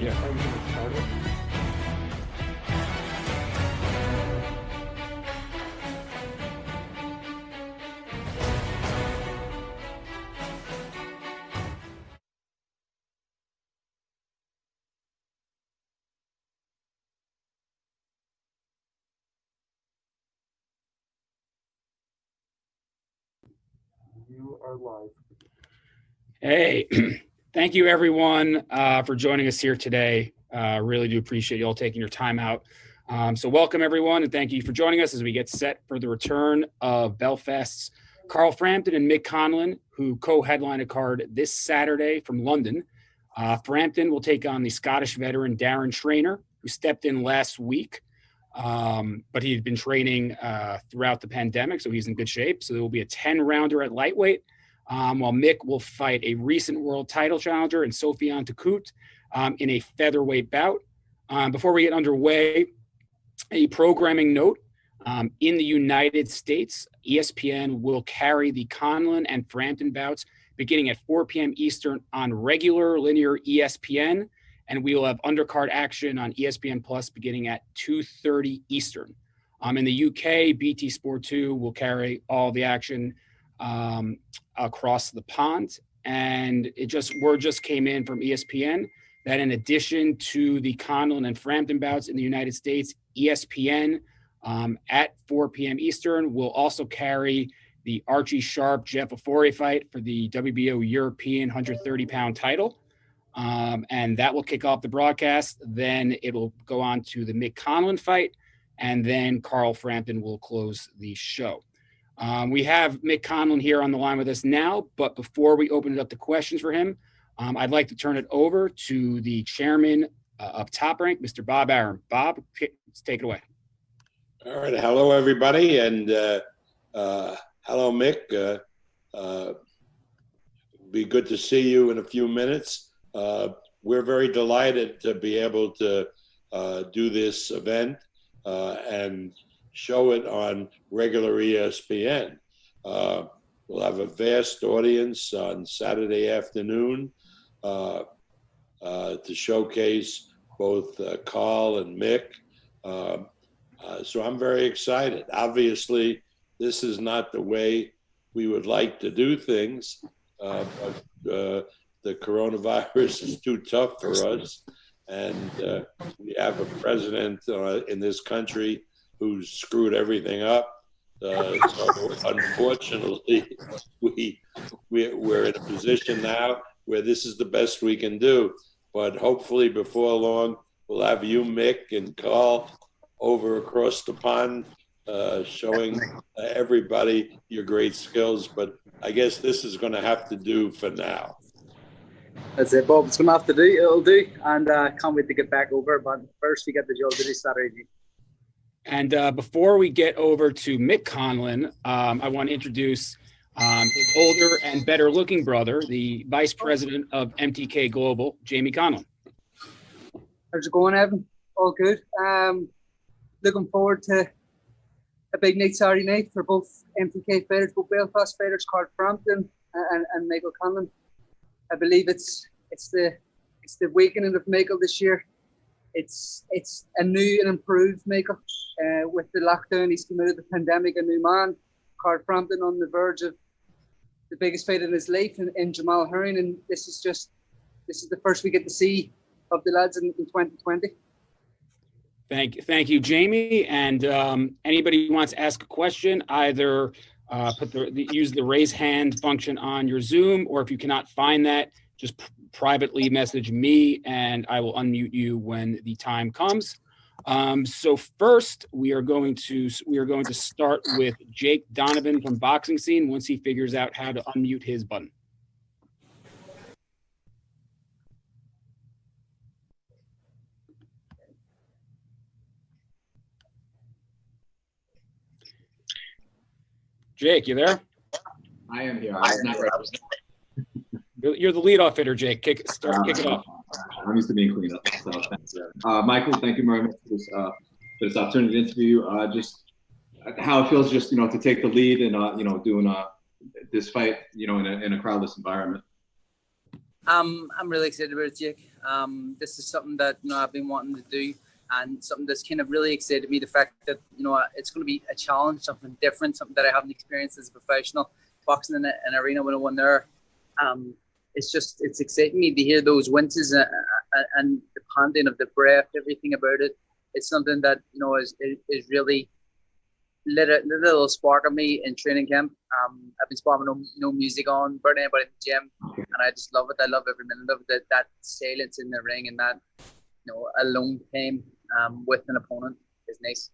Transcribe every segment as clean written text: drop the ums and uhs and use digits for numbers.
Yeah. Are you going to start it? You are live. Hey, thank you everyone for joining us here today. Really do appreciate you all taking your time out. So welcome everyone and thank you for joining us as we get set for the return of Belfast's Carl Frampton and Mick Conlan, who co-headline a card this Saturday from London. Frampton will take on the Scottish veteran Darren Traynor, who stepped in last week, but he had been training throughout the pandemic, so he's in good shape. So there will be a 10-rounder at lightweight. While Mick will fight a recent world title challenger in Sofiane Takoucht in a featherweight bout. Before we get underway, a programming note. In the United States, ESPN will carry the Conlan and Frampton bouts beginning at 4 p.m. Eastern on regular linear ESPN, and we will have undercard action on ESPN Plus beginning at 2:30 Eastern. In the UK, BT Sport 2 will carry all the action across the pond, and word just came in from ESPN that in addition to the Conlan and Frampton bouts in the United States, ESPN at 4 p.m. Eastern will also carry the Archie Sharp-Jeff Ofori fight for the WBO European 130-pound title, and that will kick off the broadcast. Then it'll go on to the Mick Conlan fight, and then Carl Frampton will close the show. We have Mick Conlan here on the line with us now, but before we open it up to questions for him, I'd like to turn it over to the chairman of Top Rank, Mr. Bob Arum. Bob, let's take it away. All right. Hello, everybody, and hello, Mick. Be good to see you in a few minutes. We're very delighted to be able to do this event and show it on regular ESPN. We'll have a vast audience on Saturday afternoon to showcase both Carl and Mick. So I'm very excited. Obviously, this is not the way we would like to do things, but the coronavirus is too tough for us. And we have a president in this country who's screwed everything up. So unfortunately, we're in a position now where this is the best we can do. But hopefully before long, we'll have you, Mick, and Carl over across the pond showing everybody your great skills. But I guess this is going to have to do for now. That's it, Bob. It's going to have to do. It'll do. And can't wait to get back over. But first, we get the job to do Saturday. And before we get over to Mick Conlan, I want to introduce his older and better looking brother, the vice president of MTK Global, Jamie Conlan. How's it going, Evan? All good. Looking forward to a big night Saturday night for both MTK fighters, both Belfast fighters, Carl Frampton and Michael Conlan. I believe it's the awakening of Michael this year. It's a new and improved Michael. With the lockdown, he's come out of the pandemic a new man. Carl Frampton on the verge of the biggest fight in his life in Jamal Herring, and this is the first we get to see of the lads in 2020. Thank you, Jamie. And anybody who wants to ask a question, either use the raise hand function on your Zoom, or if you cannot find that, just privately message me and I will unmute you when the time comes. So first, we are going to start with Jake Donovan from Boxing Scene once he figures out how to unmute his button. Jake, you there? I am here. I was not ready. You're the leadoff hitter, Jake. Kick it off. I'm used to being cleaned up. So thanks. Michael, thank you very much for this opportunity to interview. Just how it feels, just to take the lead and doing this fight, in a crowdless environment. I'm really excited about it, Jake. This is something that I've been wanting to do, and something that's kind of really excited me. The fact that it's going to be a challenge, something different, something that I haven't experienced as a professional boxing in an arena when I won there. It's exciting me to hear those winces and the pounding of the breath, everything about it. It's something that is really lit a little spark of me in training camp. I've been sparring no music on, burning anybody in the gym, and I just love it. I love every minute of it. That silence in the ring and that alone time with an opponent is nice.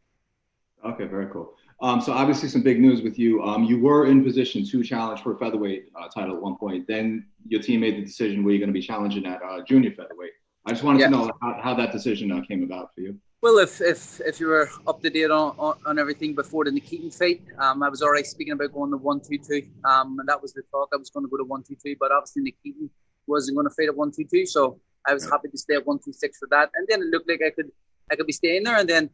Okay, very cool. So obviously some big news with you. You were in position to challenge for a featherweight title at one point. Then your team made the decision where you're going to be challenging at junior featherweight. I just wanted to know how that decision came about for you. Well, if you were up to date on everything before the Nikitan fight, I was already speaking about going to 122. And that was the talk. I was going to go to 122, but obviously Nikitan wasn't going to fight at 122, so I was happy to stay at 126 for that. And then it looked like I could be staying there. And then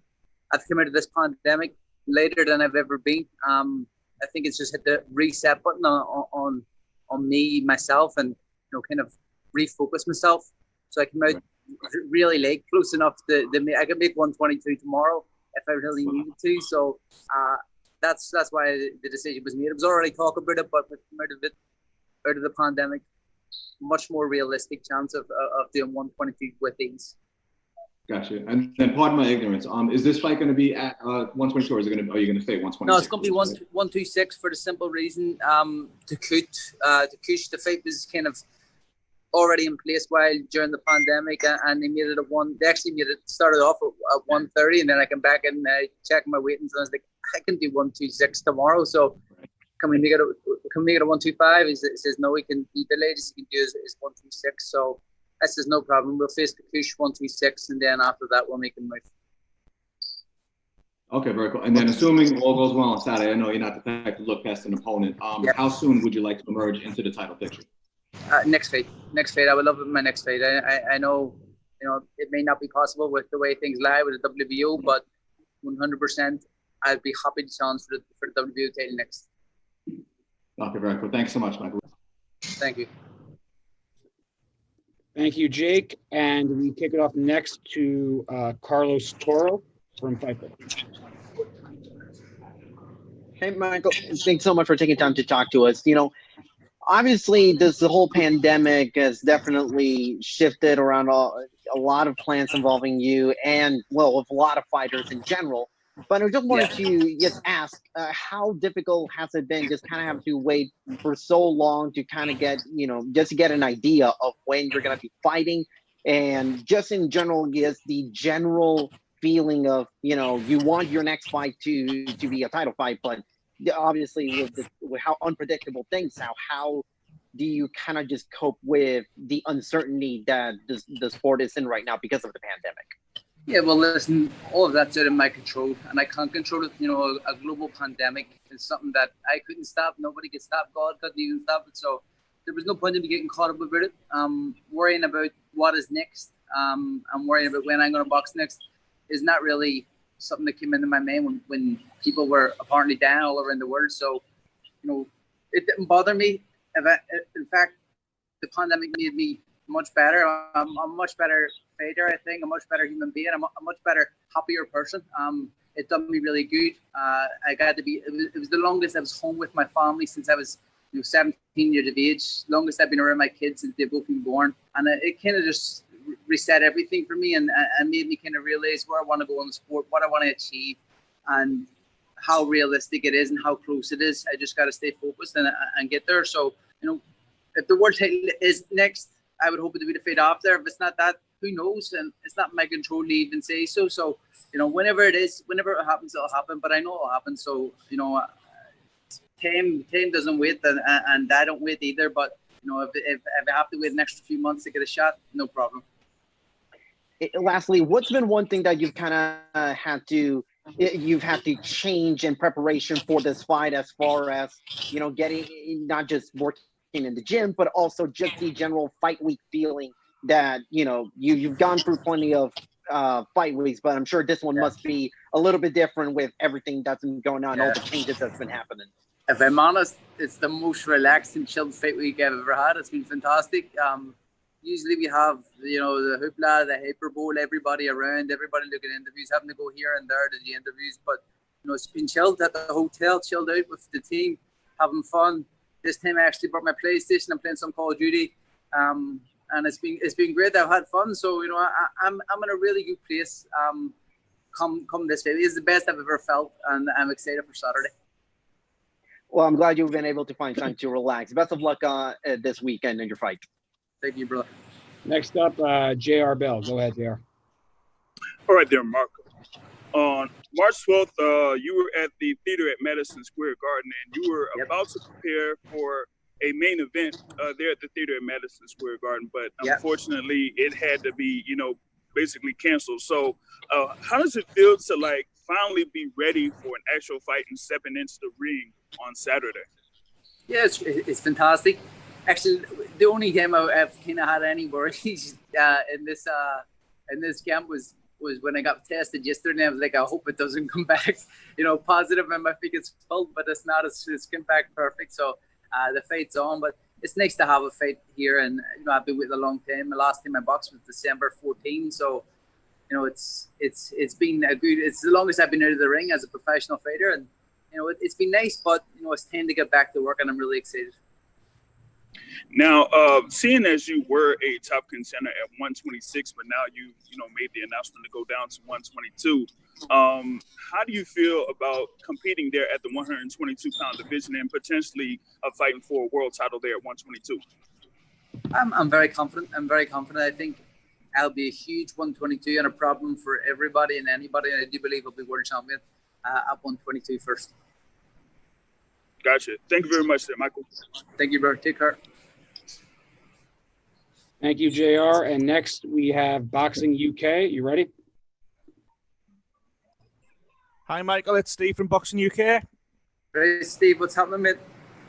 I've come out of this pandemic later than I've ever been. I think it's just hit the reset button on me, myself, and kind of refocus myself. So I came out really late, close enough to I could make 122 tomorrow if I really needed to. So that's why the decision was made. It was already talk about it, but with out of the pandemic, much more realistic chance of doing 122 with ease. Gotcha. And then, pardon my ignorance. Is this fight going to be at 122, or are you going to stay 126? No, it's going to be 126 for the simple reason. Takoucht, the fight was kind of already in place during the pandemic, and they made it They actually started off at 130, and then I came back and checked my weightings, and I was like, I can do 126 tomorrow. So can we make it a 125? He says no, he can beat the latest he can do is 126. So I says no problem. We'll face Takoucht 126, and then after that we'll make a move. Okay, very cool. And then, assuming all goes well on Saturday, I know you're not the type to look past an opponent. How soon would you like to emerge into the title picture? Next fight. I would love it in my next fight. I know, it may not be possible with the way things lie with the WBO, but 100%, I'd be happy to challenge for the WBO title next. Okay, very cool. Thanks so much, Michael. Thank you. Thank you, Jake. And we kick it off next to Carlos Toro from Fight. Hey, Michael. Thanks so much for taking time to talk to us. Obviously, the whole pandemic has definitely shifted around a lot of plans involving you and, with a lot of fighters in general. But I just wanted to just ask, how difficult has it been just kind of have to wait for so long to kind of get, just to get an idea of when you're going to be fighting, and just in general, just the general feeling of, you want your next fight to be a title fight, but obviously with how unpredictable things are, how do you kind of just cope with the uncertainty that the sport is in right now because of the pandemic? Yeah, well, listen, all of that's out of my control, and I can't control it. A global pandemic is something that I couldn't stop. Nobody could stop. God couldn't even stop it. So there was no point in me getting caught up about it. Worrying about what is next, I'm worrying about when I'm going to box next is not really something that came into my mind when people were apparently down all around the world. So, it didn't bother me. In fact, the pandemic made me much better. I'm a much better fighter, I think. A much better human being. I'm a much better, happier person. It done me really good. I got to be. It was the longest I was home with my family since I was 17 years of age. Longest I've been around my kids since they've both been born. And it kind of just reset everything for me and made me kind of realize where I want to go in the sport, what I want to achieve, and how realistic it is and how close it is. I just got to stay focused and get there. So, if the world title is next, I would hope it to be the fight after. If it's not that, who knows? And it's not my control to even say so. So, whenever it happens, it'll happen. But I know it'll happen. So, time doesn't wait, and I don't wait either. But if I have to wait an extra few months to get a shot, no problem. Lastly, what's been one thing that you've kind of had to change in preparation for this fight, as far as getting not just working in the gym, but also just the general fight week feeling that you've gone through plenty of fight weeks, but I'm sure this one must be a little bit different with everything that's been going on, all the changes that's been happening. If I'm honest, it's the most relaxed and chilled fight week I've ever had. It's been fantastic. usually we have, the hoopla, the hyper bowl, everybody around, everybody looking at interviews, having to go here and there to the interviews. But, it's been chilled at the hotel, chilled out with the team, having fun. This time I actually brought my PlayStation and playing some Call of Duty. And it's been great. I've had fun. So, I'm in a really good place. Come this way. It's the best I've ever felt, and I'm excited for Saturday. Well, I'm glad you've been able to find time to relax. Best of luck this weekend in your fight. Thank you, bro. Next up, J.R. Bell. Go ahead, J.R. All right there, Marco. On March 12th, you were at the theater at Madison Square Garden, and you were about to prepare for a main event there at the theater at Madison Square Garden. But unfortunately, it had to be, basically canceled. So how does it feel to, finally be ready for an actual fight and stepping into the ring on Saturday? Yeah, it's fantastic. Actually, the only game I've kind of had any worries in this camp was when I got tested yesterday. I was like, I hope it doesn't come back, positive, and I think it's full, but it's not. It's come back perfect. So the fight's on, but it's nice to have a fight here, and I've been with it a long time. The last time I boxed was December 14, so it's been it's the longest I've been out of the ring as a professional fighter, and it's been nice, but it's time to get back to work, and I'm really excited. Now, seeing as you were a top contender at 126, but now you made the announcement to go down to 122. How do you feel about competing there at the 122-pound division and potentially fighting for a world title there at 122? I'm very confident. I think I'll be a huge 122 and a problem for everybody and anybody. And I do believe I'll be world champion at 122 first. Gotcha. Thank you very much, there, Michael. Thank you, bro. Take care. Thank you, JR. And next we have Boxing UK. You ready? Hi, Michael. It's Steve from Boxing UK. Hey, Steve. What's happening, mate?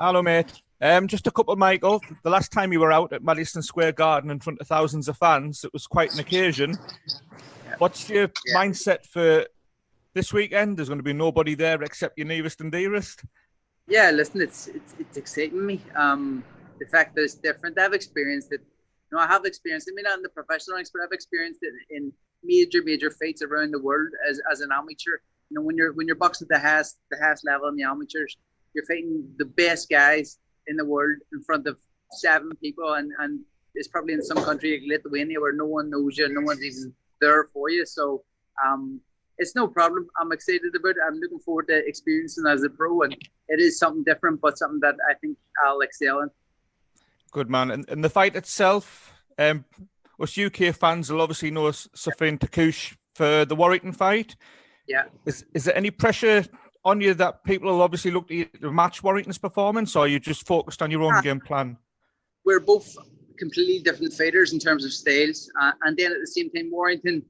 Hello, mate. Just a couple, Michael. The last time you were out at Madison Square Garden in front of thousands of fans, it was quite an occasion. Yeah. What's your mindset for this weekend? There's going to be nobody there except your nearest and dearest. Yeah, listen, it's exciting me. The fact that it's different. I've experienced it. I have experienced it. I mean, not in the professional ranks, but I've experienced it in major fights around the world as an amateur. When you're boxing at the highest level in the amateurs, you're fighting the best guys in the world in front of 7 people, and it's probably in some country like Lithuania where no one knows you, no one's even there for you. So it's no problem. I'm excited about it. I'm looking forward to experiencing it as a pro, and it is something different, but something that I think I'll excel in. Good, man. And the fight itself, us UK fans will obviously know Sofiane Takoucht for the Warrington fight. Yeah. Is there any pressure on you that people will obviously look to match Warrington's performance, or are you just focused on your own game plan? We're both completely different fighters in terms of styles. And then at the same time, Warrington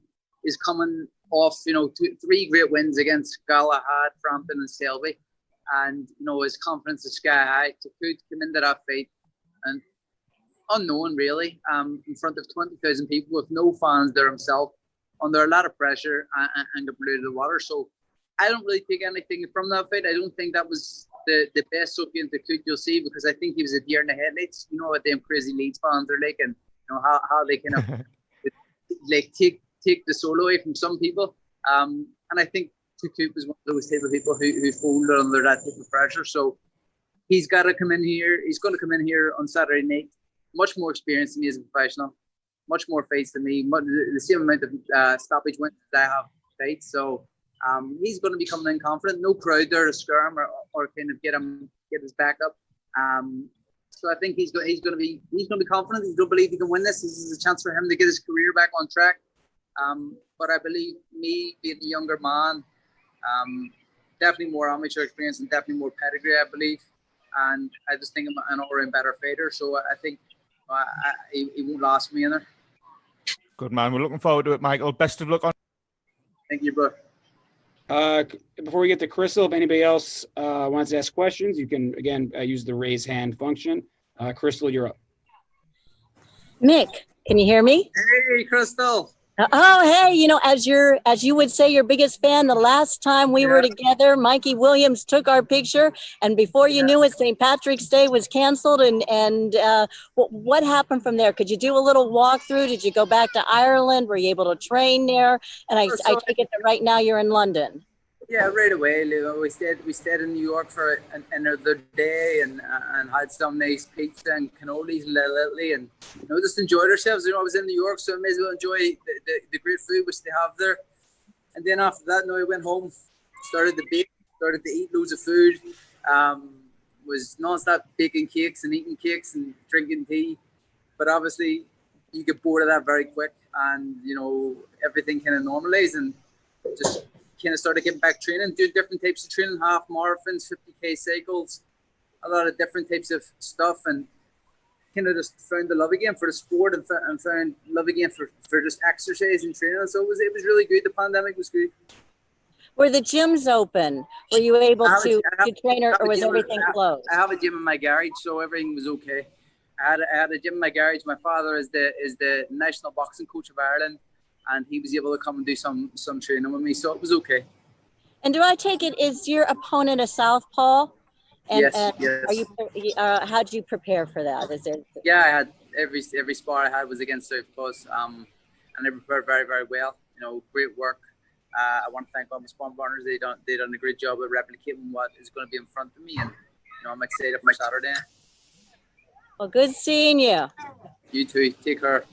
is coming off, 3 great wins against Galahad, Frampton and Selby. And, his confidence is sky high. Takoucht come into that fight and unknown, really, in front of 20,000 people with no fans there himself, under a lot of pressure and got blew to the water. So I don't really take anything from that fight. I don't think that was the best Sofiane Takoucht you'll see, because I think he was a deer in the headlights. You know what them crazy Leeds fans are like, and how they kind of take the solo away from some people. And I think Takoucht was one of those type of people who folded under that type of pressure. So he's got to come in here. He's going to come in here on Saturday night, much more experienced than me as a professional, much more fights than me, the same amount of stoppage wins that I have fights. So he's going to be coming in confident. No crowd there to scare him or kind of get his back up. So I think he's going to be confident. He's going to believe he can win this. This is a chance for him to get his career back on track. But I believe me being a younger man, definitely more amateur experience and definitely more pedigree, I believe. And I just think I'm an all-round better fighter. So I think he won't last me in there. Good, man. We're looking forward to it, Michael. Best of luck on. Thank you, bro. Before we get to Crystal, if anybody else wants to ask questions, you can, again, use the raise hand function. Crystal, you're up. Mick, can you hear me? Hey, Crystal. Oh, hey, as you would say, your biggest fan, the last time we were together, Mikey Williams took our picture, and before you knew it, St. Patrick's Day was canceled. And what happened from there? Could you do a little walkthrough? Did you go back to Ireland? Were you able to train there? And I take it that right now you're in London. Yeah, right away. We stayed in New York for another day and had some nice pizza and cannolis in Little Italy, and just enjoyed ourselves. I was in New York, so I may as well enjoy the great food which they have there. And then after that, I went home, started to bake, started to eat loads of food. Was non-stop baking cakes and eating cakes and drinking tea. But obviously, you get bored of that very quick, and everything kind of normalized, and just kind of started getting back training, doing different types of training, half marathons, 50K cycles, a lot of different types of stuff, and kind of just found the love again for the sport and found love again for just exercise and training. So it was really good. The pandemic was good. Were the gyms open? Were you able to train, or was everything closed? I have a gym in my garage, so everything was okay. I had a gym in my garage. My father is the national boxing coach of Ireland, and he was able to come and do some training with me, so it was okay. And do I take it, is your opponent a southpaw? Yes. Are you? How did you prepare for that? Is it? Yeah, I had every spar I had was against southpaws, and they prepared very, very well. Great work. I want to thank all my spawn partners. They done a great job of replicating what is going to be in front of me, and I'm excited for Saturday. Well, good seeing you. You too. Take care.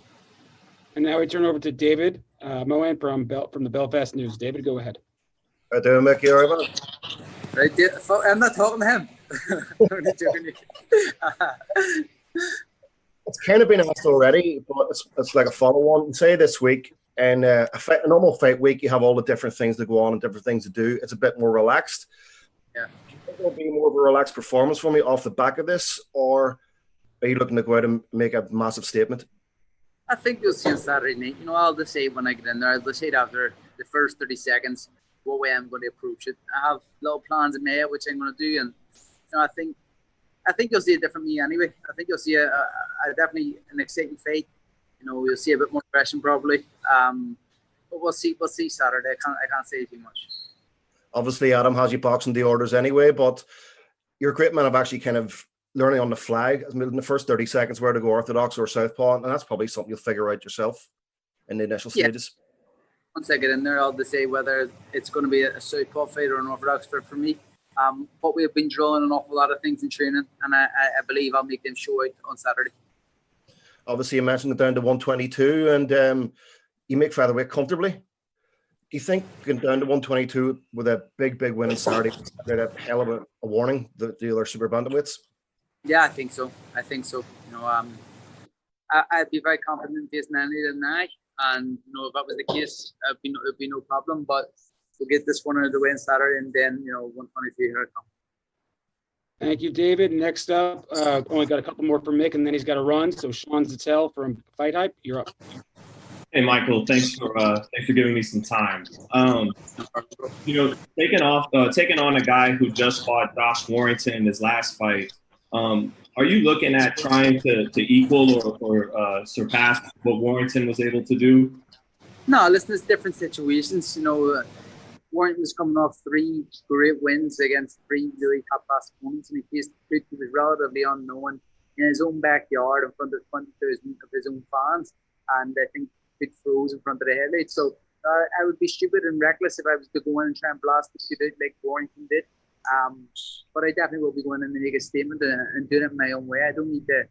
And now we turn over to David Mohan from the Belfast News. David, go ahead. How do Mick? You all right? Right, I'm not talking to him. It's kind of been asked already, but it's like a follow-on. Say this week, and a normal fight week, you have all the different things to go on and different things to do. It's a bit more relaxed. Yeah. Do you think there'll be more of a relaxed performance for me off the back of this, or are you looking to go out and make a massive statement? I think you'll see on Saturday night. I'll decide when I get in there. I'll decide after the first 30 seconds what way I'm going to approach it. I have little plans in my head which I'm going to do, and I think you'll see a different me anyway. I think you'll see a definitely an exciting fight. You'll see a bit more aggression probably. But we'll see Saturday. I can't say too much. Obviously, Adam has you boxing the orders anyway, but you're a great man of actually kind of learning on the fly in the first 30 seconds where to go orthodox or southpaw, and that's probably something you'll figure out yourself in the initial stages. Once I get in there, I'll decide whether it's going to be a southpaw fight or an orthodox fight for me. But we have been drilling an awful lot of things in training, and I believe I'll make them show it on Saturday. Obviously, you mentioned it down to 122, and you make featherweight comfortably. Do you think going down to 122 with a big win on Saturday is a hell of a warning to the other super bantamweights? Yeah, I think so. I'd be very confident in facing any of them now, and if that was the case, it'd be no problem. But we'll get this one out of the way on Saturday, and then 123 here I come. Thank you, David. Next up, only got a couple more from Mick, and then he's got to run. So Sean Zattel from Fight Hype, you're up. Hey, Michael. Thanks for giving me some time. Taking on a guy who just fought Josh Warrington in his last fight. Are you looking at trying to equal or surpass what Warrington was able to do? No, listen, it's different situations. Warrington was coming off 3 great wins against 3 really top-class opponents, and he faced Cook, who was relatively unknown in his own backyard in front of 20,000 of his own fans, and I think Cook froze in front of the headlights. So I would be stupid and reckless if I was to go in and try and blast the shit out like Warrington did. But I definitely will be going in and make a statement and doing it my own way. I don't need to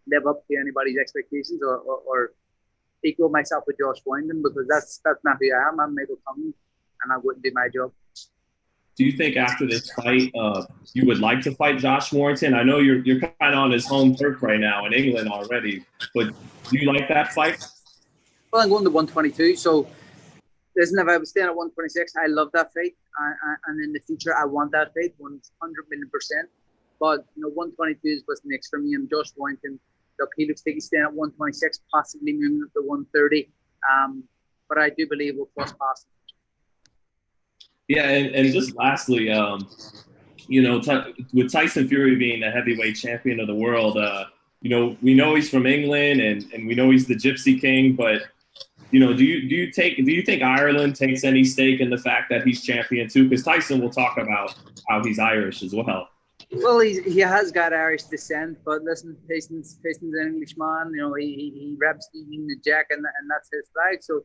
live up to anybody's expectations or equal myself with Josh Warrington, because that's not who I am. I'm Michael Conlan, and I wouldn't do my job. Do you think after this fight, you would like to fight Josh Warrington? I know you're kind of on his home turf right now in England already, but do you like that fight? Well, I'm going to 122, so listen, if I was staying at 126, I love that fight, and in the future, I want that fight 100 million %. But 122 is what's next for me, and Josh Warrington. Look, he looks like he's staying at 126, possibly moving up to 130. But I do believe we'll cross paths. Yeah, and just lastly, with Tyson Fury being the heavyweight champion of the world, we know he's from England and we know he's the Gypsy King, but do you think Ireland takes any stake in the fact that he's champion too? Because Tyson will talk about how he's Irish as well. Well, he has got Irish descent, but listen, Tyson's an Englishman. He reps the Jack, and that's his flag. So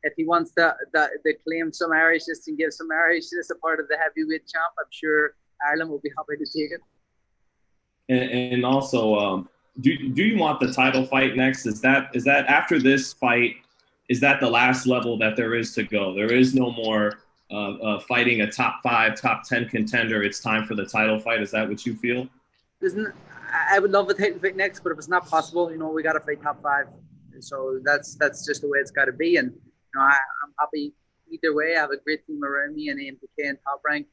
if he wants to claim some Irishness and give some Irishness a part of the heavyweight champ, I'm sure Ireland will be happy to take it. And also, do you want the title fight next? Is that after this fight? Is that the last level that there is to go? There is no more fighting a top 5, top 10 contender. It's time for the title fight. Is that what you feel? Listen, I would love the title fight next, but if it's not possible, we got to fight top 5. So that's just the way it's got to be. And I'm happy either way. I have a great team around me, and AMPK and Top Rank.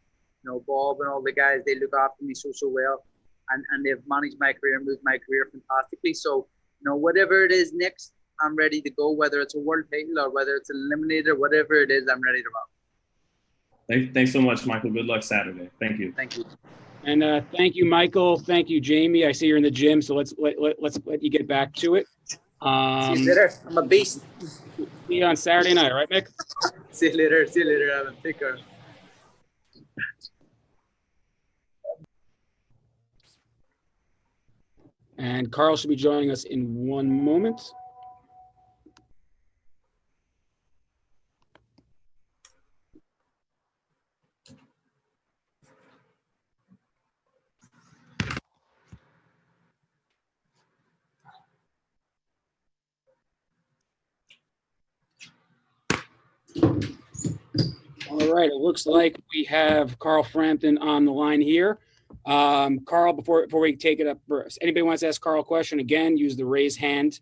Bob and all the guys, they look after me so well, and they've managed my career and moved my career fantastically. So whatever it is next, I'm ready to go. Whether it's a world title or whether it's an eliminator, whatever it is, I'm ready to rock. Thanks so much, Michael. Good luck Saturday. Thank you. Thank you. And thank you, Michael. Thank you, Jamie. I see you're in the gym, so let's let you get back to it. See you later. I'm a beast. See you on Saturday night, right, Mick? See you later. Have a take care. And Carl should be joining us in one moment. All right, it looks like we have Carl Frampton on the line here. Carl, before we take it up, anybody wants to ask Carl a question, again, use the raise hand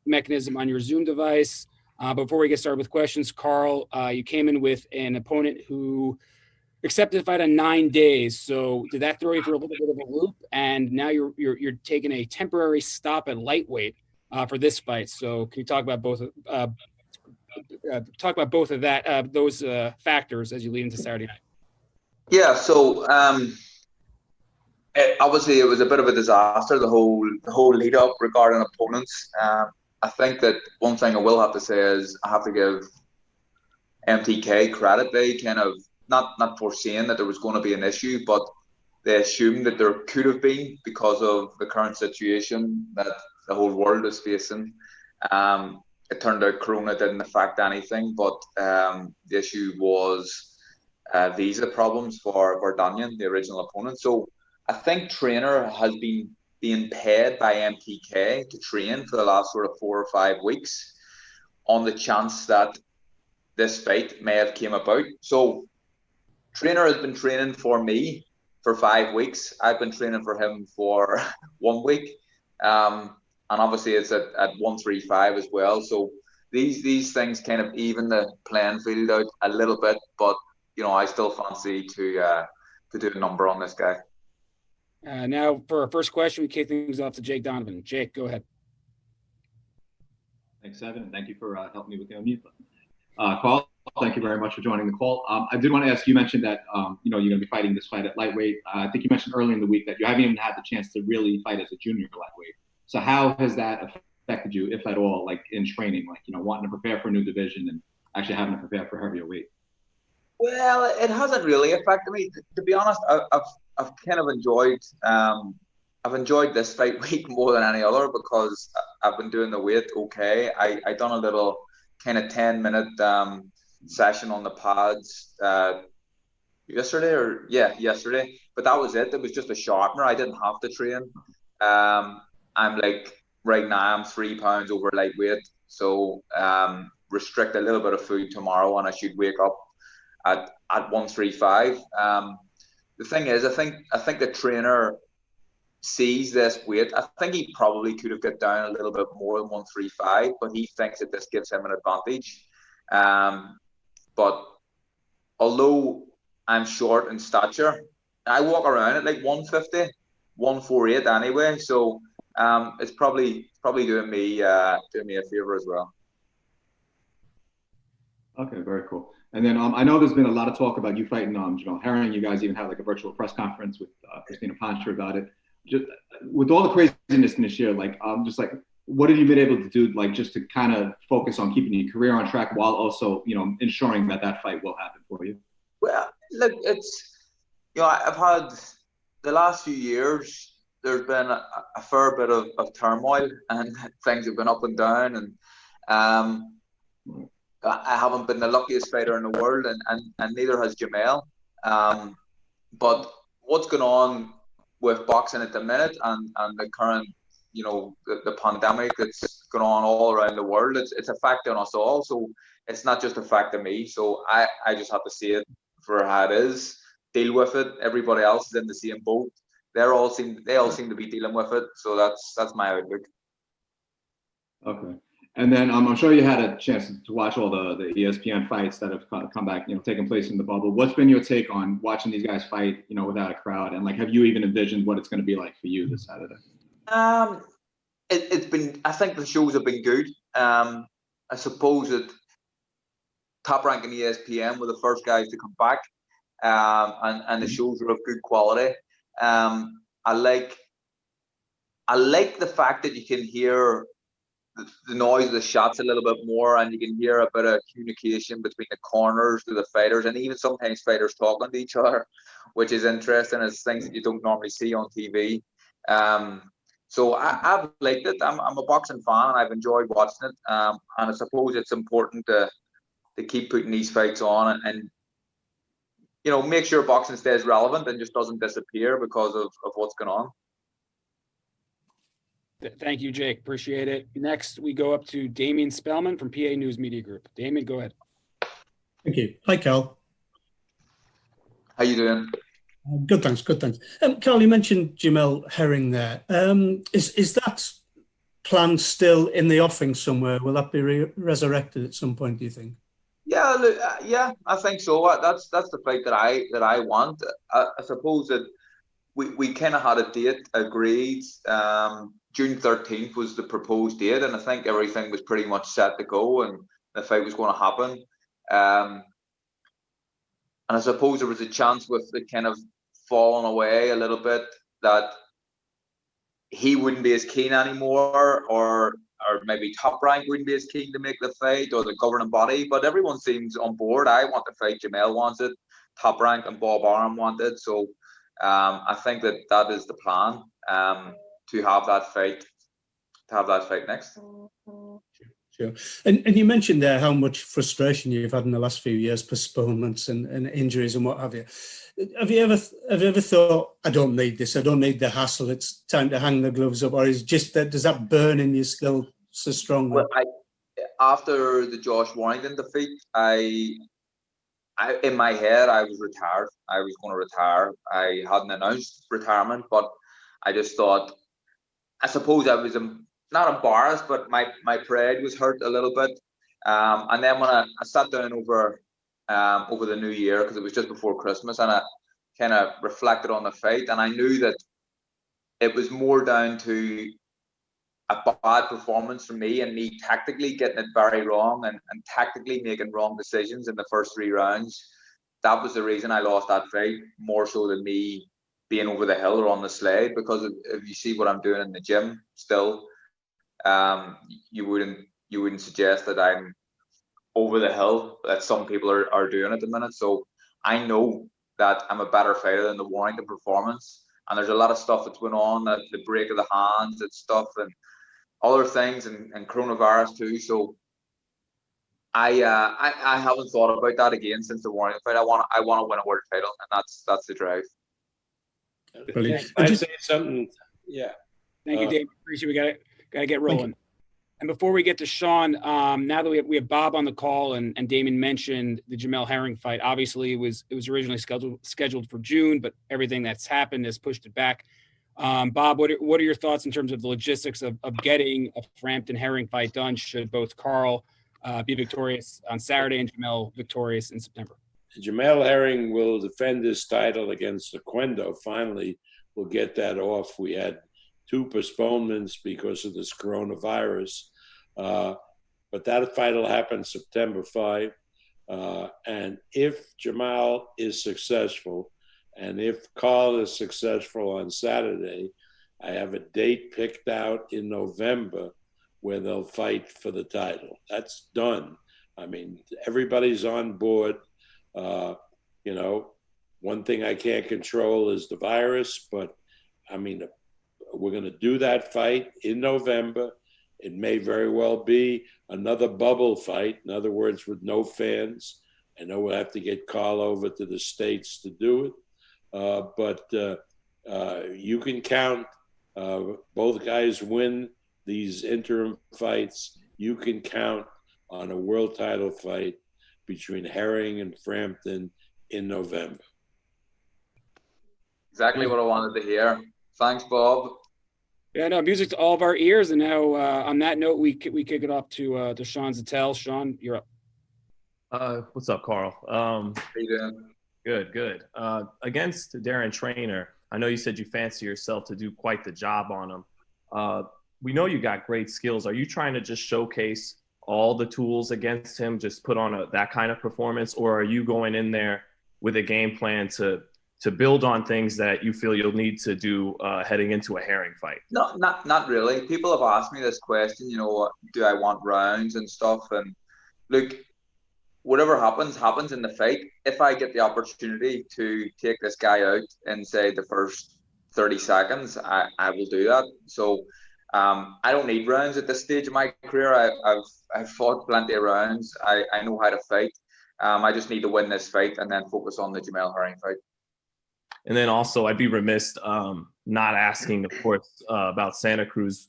mechanism on your Zoom device. Before we get started with questions, Carl, you came in with an opponent who accepted the fight on 9 days. So did that throw you for a little bit of a loop? And now you're taking a temporary stop at lightweight for this fight. So can you talk about both of those factors as you lead into Saturday night? Yeah, so obviously it was a bit of a disaster, the whole lead up regarding opponents. I think that one thing I will have to say is I have to give MTK credit. They kind of not foreseeing that there was going to be an issue, but they assumed that there could have been because of the current situation that the whole world is facing. It turned out Corona didn't affect anything, but the issue was visa problems for Vardanyan, the original opponent. So I think Traynor has been being paid by MTK to train for the last sort of 4 or 5 weeks on the chance that this fight may have came about. So Traynor has been training for me for 5 weeks. I've been training for him for 1 week. And obviously it's at 135 as well. So these things kind of even the playing field out a little bit, but I still fancy to do a number on this guy. Now for our first question, we kick things off to Jake Donovan. Jake, go ahead. Thanks, Evan. Thank you for helping me with the unmute button. Carl, thank you very much for joining the call. I did want to ask, you mentioned that you're going to be fighting this fight at lightweight. I think you mentioned earlier in the week that you haven't even had the chance to really fight as a junior lightweight. So how has that affected you, if at all, like in training, like wanting to prepare for a new division and actually having to prepare for heavier weight? Well, it hasn't really affected me. To be honest, I've kind of enjoyed this fight week more than any other because I've been doing the weight okay. I done a little kind of 10-minute session on the pads yesterday. But that was it. It was just a sharpener. I didn't have to train. I'm like right now I'm 3 pounds over lightweight, so restrict a little bit of food tomorrow, and I should wake up at 135. The thing is, I think the trainer sees this weight. I think he probably could have got down a little bit more than 135, but he thinks that this gives him an advantage. But although I'm short in stature, I walk around at like 150, 148 anyway. So it's probably doing me a favor as well. Okay, very cool. And then I know there's been a lot of talk about you fighting Jamel Herring. You guys even had like a virtual press conference with Christina Poncher about it. Just with all the craziness in this year, like just like what have you been able to do, like, just to kind of focus on keeping your career on track while also, ensuring that fight will happen for you? Well, look, it's, I've had the last few years, there's been a fair bit of turmoil and things have been up and down, and I haven't been the luckiest fighter in the world, and neither has Jamel. But what's going on with boxing at the minute and the current, the pandemic that's going on all around the world, it's affecting us all. So it's not just affecting me. So I just have to see it for how it is, deal with it. Everybody else is in the same boat. They all seem to be dealing with it. So that's my outlook. Okay. And then I'm sure you had a chance to watch all the ESPN fights that have come back, taken place in the bubble. What's been your take on watching these guys fight, without a crowd? And, like, have you even envisioned what it's going to be like for you this Saturday? It's been, I think the shows have been good. I suppose that Top Rank and ESPN were the first guys to come back, and the shows are of good quality. I like the fact that you can hear the noise of the shots a little bit more, and you can hear a bit of communication between the corners to the fighters, and even sometimes fighters talking to each other, which is interesting. It's things that you don't normally see on TV. So I've liked it. I'm a boxing fan, and I've enjoyed watching it. And I suppose it's important to keep putting these fights on and make sure boxing stays relevant and just doesn't disappear because of what's going on. Thank you, Jake. Appreciate it. Next, we go up to Damien Spellman from PA News Media Group. Damien, go ahead. Thank you. Hi, Cal. How you doing? Good, thanks. Good, thanks. Cal, you mentioned Jamel Herring there. Is that plan still in the offing somewhere? Will that be resurrected at some point, do you think? Yeah, look, yeah, I think so. That's the fight that I want. I suppose that we kind of had a date agreed. June 13th was the proposed date, and I think everything was pretty much set to go, and the fight was going to happen. And I suppose there was a chance with it kind of falling away a little bit that he wouldn't be as keen anymore, or maybe Top Rank wouldn't be as keen to make the fight, or the governing body. But everyone seems on board. I want the fight. Jamel wants it. Top Rank and Bob Arum want it. So I think that is the plan. To have that fight next. Sure. And you mentioned there how much frustration you've had in the last few years, postponements and injuries and what have you. Have you ever thought, I don't need this, I don't need the hassle, it's time to hang the gloves up, or is just that, does that burn in you still so strongly? Well, after the Josh Warrington defeat, I in my head I was retired. I was going to retire. I hadn't announced retirement, but I just thought, I suppose I was not embarrassed, but my pride was hurt a little bit. And then when I sat down over the new year, because it was just before Christmas, and I kind of reflected on the fight, and I knew that it was more down to a bad performance from me and me tactically getting it very wrong and tactically making wrong decisions in the first 3 rounds. That was the reason I lost that fight, more so than me being over the hill or on the slide, because if you see what I'm doing in the gym still, you wouldn't suggest that I'm over the hill that some people are doing at the minute. So I know that I'm a better fighter than the Warrington performance, and there's a lot of stuff that's going on, that the break of the hands and stuff and other things, and coronavirus too. So I haven't thought about that again since the Warrington fight. I want to win a world title, and that's the drive. Brilliant. I'd say something. Yeah. Thank you, Dave. Appreciate it. We gotta get rolling. And before we get to Sean, now that we have Bob on the call, and Damon mentioned the Jamel Herring fight. Obviously, it was originally scheduled for June, but everything that's happened has pushed it back. Bob, what are your thoughts in terms of the logistics of getting a Frampton Herring fight done? Should both Carl be victorious on Saturday and Jamel victorious in September? Jamel Herring will defend his title against Sequendo. Finally, we'll get that off. We had 2 postponements because of this coronavirus. But that fight will happen September 5. And if Jamel is successful, and if Carl is successful on Saturday, I have a date picked out in November where they'll fight for the title. That's done. I mean, everybody's on board. You know, one thing I can't control is the virus, but I mean, we're going to do that fight in November. It may very well be another bubble fight. In other words, with no fans. I know we'll have to get Carl over to the States to do it. But you can count, both guys win these interim fights. You can count on a world title fight between Herring and Frampton in November. Exactly what I wanted to hear. Thanks, Bob. Yeah, no, music to all of our ears. And now, on that note, we kick it off to Sean Zattel. Sean, you're up. What's up, Carl? How you doing? Good. Against Darren Traynor, I know you said you fancy yourself to do quite the job on him. We know you got great skills. Are you trying to just showcase all the tools against him, just put on that kind of performance, or are you going in there with a game plan to build on things that you feel you'll need to do heading into a Herring fight? No, not really. People have asked me this question, you know, do I want rounds and stuff? And look, whatever happens in the fight. If I get the opportunity to take this guy out in, say, the first 30 seconds, I will do that. So I don't need rounds at this stage of my career. I've fought plenty of rounds. I know how to fight. I just need to win this fight and then focus on the Jamel Herring fight. And then also, I'd be remiss not asking, of course, about Santa Cruz.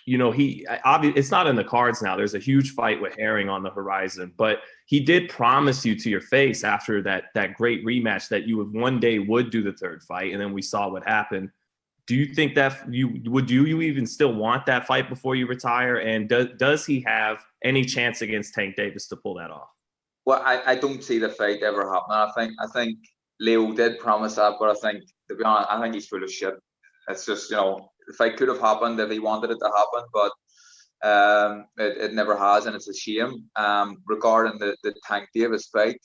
You know, it's not in the cards now. There's a huge fight with Herring on the horizon, but he did promise you to your face after that great rematch that you one day would do the third fight, and then we saw what happened. Do you think that you even still want that fight before you retire? And does he have any chance against Tank Davis to pull that off? Well, I don't see the fight ever happening. I think Leo did promise that, but I think, to be honest, I think he's full of shit. It's just, you know, the fight could have happened if he wanted it to happen, but it never has, and it's a shame. Regarding the Tank Davis fight,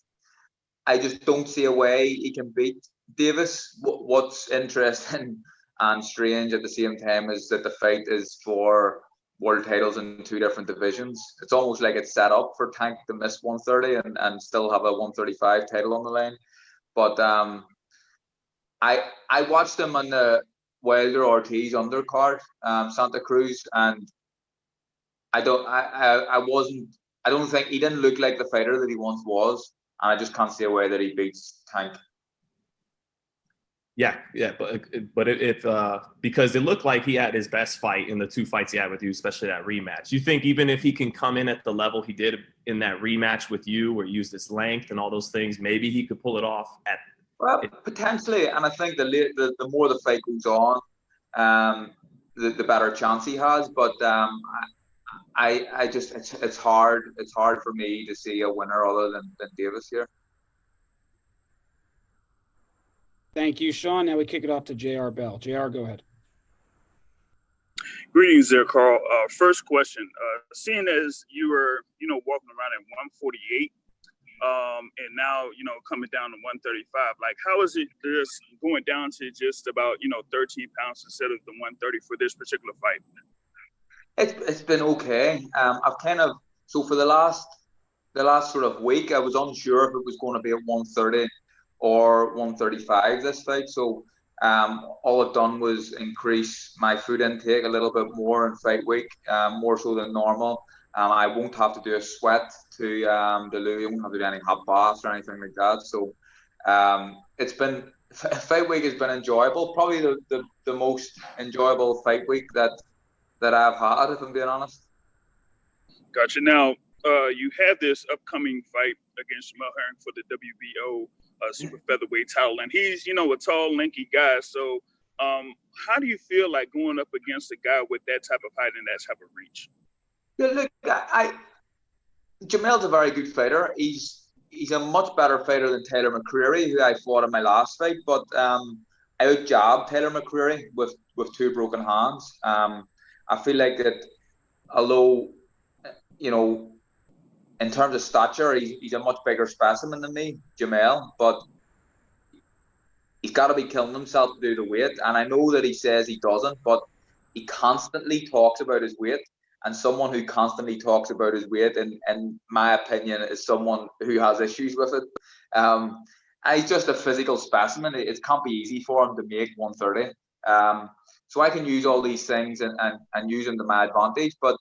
I just don't see a way he can beat Davis. What's interesting and strange at the same time is that the fight is for world titles in two different divisions. It's almost like it's set up for Tank to miss 130 and still have a 135 title on the line. But I watched him on the Wilder Ortiz undercard, Santa Cruz, and I don't think he didn't look like the fighter that he once was, and I just can't see a way that he beats Tank. Yeah, but if because it looked like he had his best fight in the two fights he had with you, especially that rematch. You think even if he can come in at the level he did in that rematch with you, or use his length and all those things, maybe he could pull it off at? Well, potentially, and I think the more the fight goes on, the better chance he has. But I just it's hard for me to see a winner other than Davis here. Thank you, Sean. Now we kick it off to JR Bell. JR, go ahead. Greetings there, Carl. First question, seeing as you were, walking around at 148, and now, coming down to 135, like, how is it just going down to just about, 13 pounds instead of the 130 for this particular fight? It's been okay. I've kind of, so for the last sort of week, I was unsure if it was going to be at 130 or 135 this fight. So all I've done was increase my food intake a little bit more in fight week, more so than normal. I won't have to do a sweat to dilute. I won't have to do any hot baths or anything like that. So it's been, fight week has been enjoyable. Probably the most enjoyable fight week that I've had, if I'm being honest. Gotcha. Now, you have this upcoming fight against Jamel Herring for the WBO super featherweight title, and he's, a tall, lanky guy. So how do you feel like going up against a guy with that type of height and that type of reach? Yeah, look, Jamel's a very good fighter. He's a much better fighter than Taylor McCreary, who I fought in my last fight. But I out-jabbed Taylor McCreary with two broken hands. I feel like that, although, in terms of stature, he's a much bigger specimen than me, Jamel, but he's got to be killing himself to do the weight. And I know that he says he doesn't, but he constantly talks about his weight. and someone who constantly talks about his weight, in my opinion, is someone who has issues with it. He's just a physical specimen. It can't be easy for him to make 130. So I can use all these things and use them to my advantage. But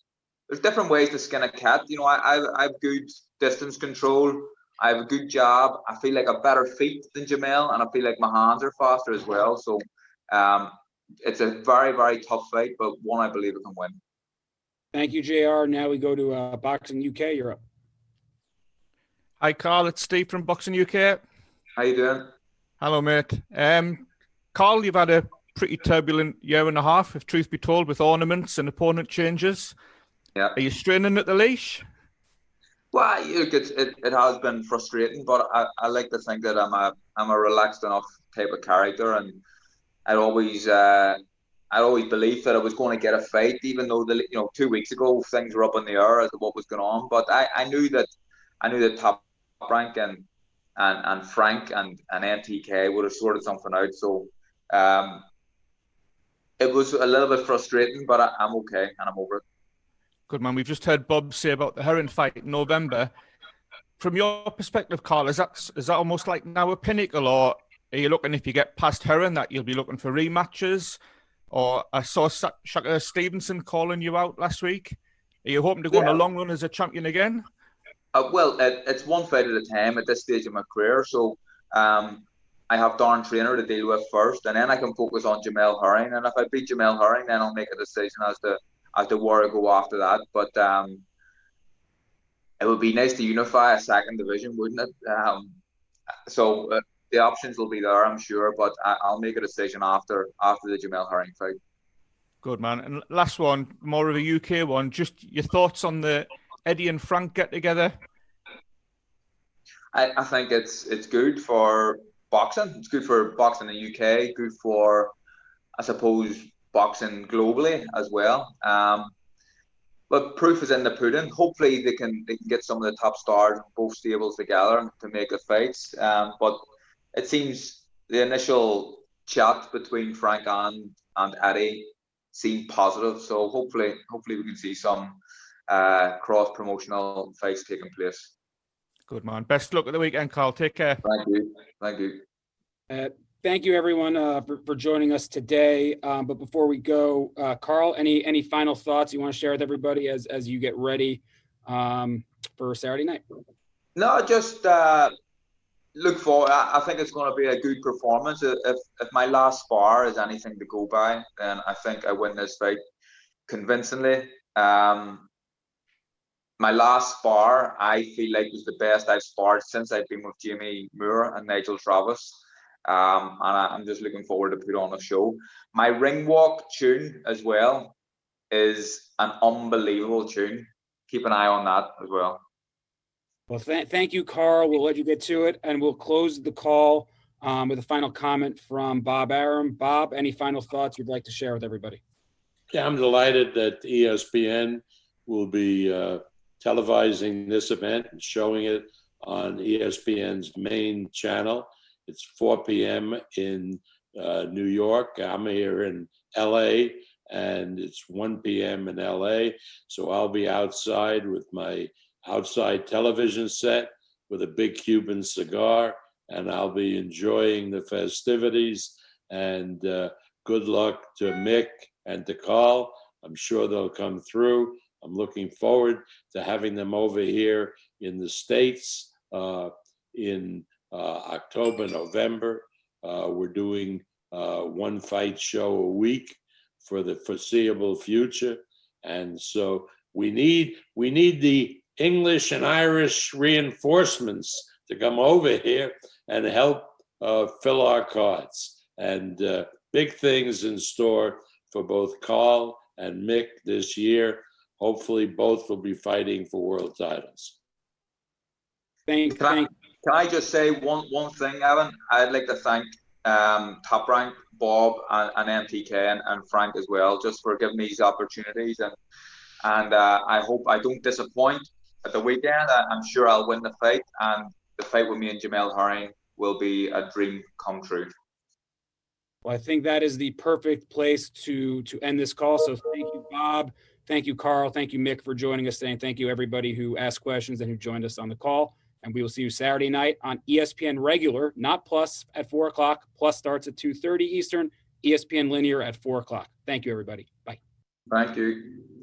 there's different ways to skin a cat. You know, I have good distance control. I have a good jab. I feel like a better feet than Jamel, and I feel like my hands are faster as well. So it's a very, very tough fight, but one I believe I can win. Thank you, JR. Now we go to Boxing UK. You're up. Hi, Carl. It's Steve from Boxing UK. How you doing? Hello, mate. Carl, you've had a pretty turbulent year and a half, if truth be told, with ornaments and opponent changes. Yeah. Are you straining at the leash? Well, look, it has been frustrating, but I like to think that I'm a relaxed enough type of character, and I always believed that I was going to get a fight, even though 2 weeks ago things were up in the air as to what was going on. But I knew that Top Rank and Frank and MTK would have sorted something out. So it was a little bit frustrating, but I'm okay and I'm over it. Good man. We've just heard Bob say about the Heron fight in November. From your perspective, Carl, is that almost like now a pinnacle, or are you looking, if you get past Heron, that you'll be looking for rematches? Or I saw Shaka Stevenson calling you out last week. Are you hoping to go on a long run as a champion again? Well, it's one fight at a time at this stage of my career. So I have Darren Traynor to deal with first, and then I can focus on Jamel Herring. And if I beat Jamel Herring, then I'll make a decision as to where I go after that. But it would be nice to unify a second division, wouldn't it? So the options will be there, I'm sure, but I'll make a decision after the Jamel Herring fight. Good man. And last one, more of a UK one. Just your thoughts on the Eddie and Frank get together? I think it's good for boxing. It's good for boxing in the UK. Good for, I suppose, boxing globally as well. But proof is in the pudding. Hopefully they can get some of the top stars, both stables together to make the fights. But it seems the initial chat between Frank and Eddie seemed positive. So hopefully we can see some cross promotional fights taking place. Good man. Best luck at the weekend, Carl. Take care. Thank you. Thank you, everyone, for joining us today. But before we go, Carl, any final thoughts you want to share with everybody as you get ready for Saturday night? No, just look forward. I think it's going to be a good performance. If my last spar is anything to go by, then I think I win this fight convincingly. My last spar, I feel like, was the best I've sparred since I've been with Jamie Moore and Nigel Travis. And I'm just looking forward to put on a show. My ring walk tune as well is an unbelievable tune. Keep an eye on that as well. Well, thank you, Carl. We'll let you get to it, and we'll close the call with a final comment from Bob Arum. Bob, any final thoughts you'd like to share with everybody? Yeah, I'm delighted that ESPN will be televising this event and showing it on ESPN's main channel. It's 4 p.m. in New York. I'm here in LA, and it's 1 p.m. in LA. So I'll be outside with my outside television set with a big Cuban cigar, and I'll be enjoying the festivities. And good luck to Mick and to Carl. I'm sure they'll come through. I'm looking forward to having them over here in the States in October, November. We're doing one fight show a week for the foreseeable future. And so we need the English and Irish reinforcements to come over here and help fill our cards. And big things in store for both Carl and Mick this year. Hopefully both will be fighting for world titles. Can I just say one thing, Evan? I'd like to thank Top Rank, Bob, and MTK and Frank as well, just for giving me these opportunities. And I hope I don't disappoint at the weekend. I'm sure I'll win the fight, and the fight with me and Jamel Herring will be a dream come true. Well, I think that is the perfect place to end this call. So thank you, Bob. Thank you, Carl. Thank you, Mick, for joining us today. And thank you, everybody who asked questions and who joined us on the call. And we will see you Saturday night on ESPN regular, not Plus, at 4 o'clock. Plus starts at 2:30 Eastern, ESPN linear at 4 o'clock. Thank you, everybody. Bye. Thank you.